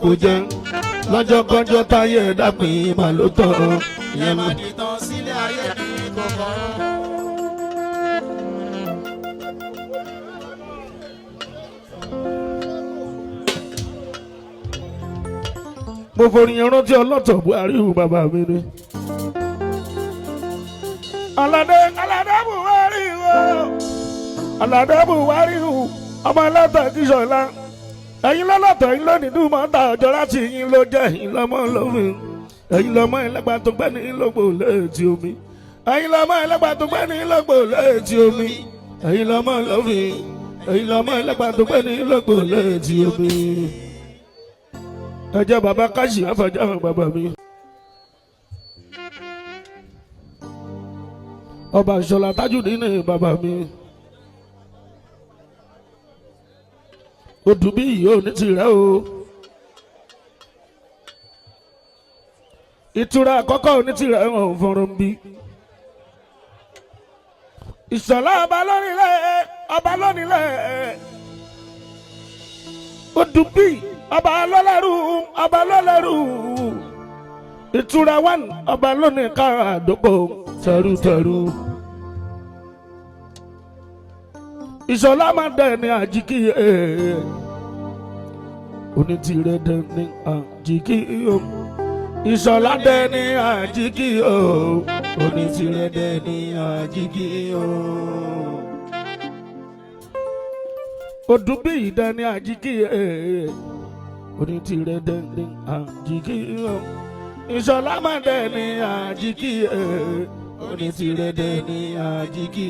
kò jẹ́ lọ́jọ́ kọjọ́ táyé dàpín mà ló tọ̀ ìyẹn máa di tán sílé ayé ní kọ̀ọ̀kan. mo forí yẹn rántí ọlọ́tọ̀ Buhari bàbá mi ni. Aládé Buhari o Aládé Buhari o ọmọ aláta kìsọ̀lá ẹ̀yin lọ́lọ́tọ̀ ẹ̀yin lónìí dùn mọ́ ta ọjọ́ láti yín ló jẹ́ ẹ̀yin lọ́mọ lófin ẹ̀yin lọ́mọ ẹlẹ́gbà tó gbẹ́ ní lọ́gbò létí omi ẹ̀yin lọ́mọ ẹlẹ́gbà tó gbẹ́ ní lọ́gbò létí omi ẹ̀yin lọ́mọ lófin ẹ̀yin lọ́mọ ẹlẹ́gbà tó gbẹ́ ní lọ́gbò létí omi. ẹ jẹ́ bàbá káṣí àfàjà bàbá mi. ọba ìṣọ̀lá Tajudeen ní bàbá mi. odù bí yìí ò ní tirẹ̀ o. ìtura àkọ́kọ́ ò ní tirẹ̀ hàn fọ́nrán bí. ìṣọ̀lá ọba lónílẹ̀ odù bí ọba lọ́lẹ́rú ìtura wán ọba lónìí ká àdókò tẹrútẹrú. ìṣọ̀lá máa dẹ̀ ní àjíkí onítìrẹ dẹ̀ ní àjíkí ìṣọ̀lá dẹ̀ ní àjíkí onítìrẹ dẹ̀ ní àjíkí odùbí dẹ̀ ní àjíkí onítìrẹ dẹ̀ ní àjíkí ìṣọ̀lá máa dẹ̀ ní àjíkí onítìrẹ dẹ̀ ní àjíkí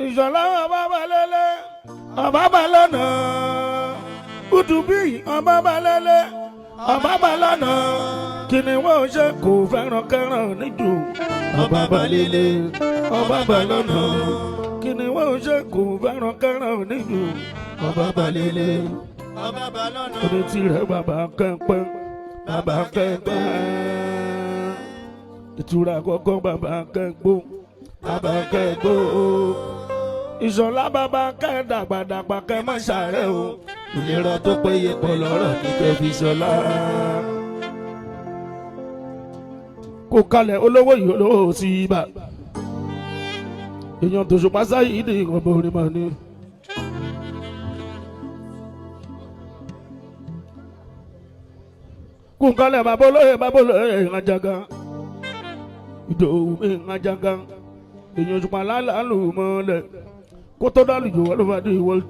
ìṣọ̀lá ọba balẹ̀lẹ̀ ọba balọ̀nà udùbí ọba balẹ̀lẹ̀ ọba balọ̀nà kìnìún ṣe kò fẹ́ràn kẹràn níjù ọba balẹ̀lẹ̀ ọba balọ̀nà kìnìún ṣe kò fẹ́ràn kẹràn níjù ọba balẹ̀lẹ̀ ọba balọ̀nà onítì rẹ̀ bàbá kẹ́pẹ́ bàbá kẹ́pẹ́ ìtura àkọ́kọ́ bàbá kẹ́gbó bàbá kẹ́gbó. Ìṣọ̀lá bàbá kẹ́ dàgbàdàgbà kẹ́ má ṣàárẹ̀ o ìlera tó péye pọ̀ lọ́rọ̀ ní kẹ́ fi ṣọlá. kò kalẹ̀ olówó yìí olówó sí ibà èèyàn tó ṣùpá Saheed ọmọ orin mà ní. kò kalẹ̀ babolóye ìrìnàjàgà Ìdòwú ìrìnàjàgà èèyàn ṣùpá lálàálù mọ́lẹ̀ kó tó dálùjọ wọ́n ló bá dé ìwọ́lù.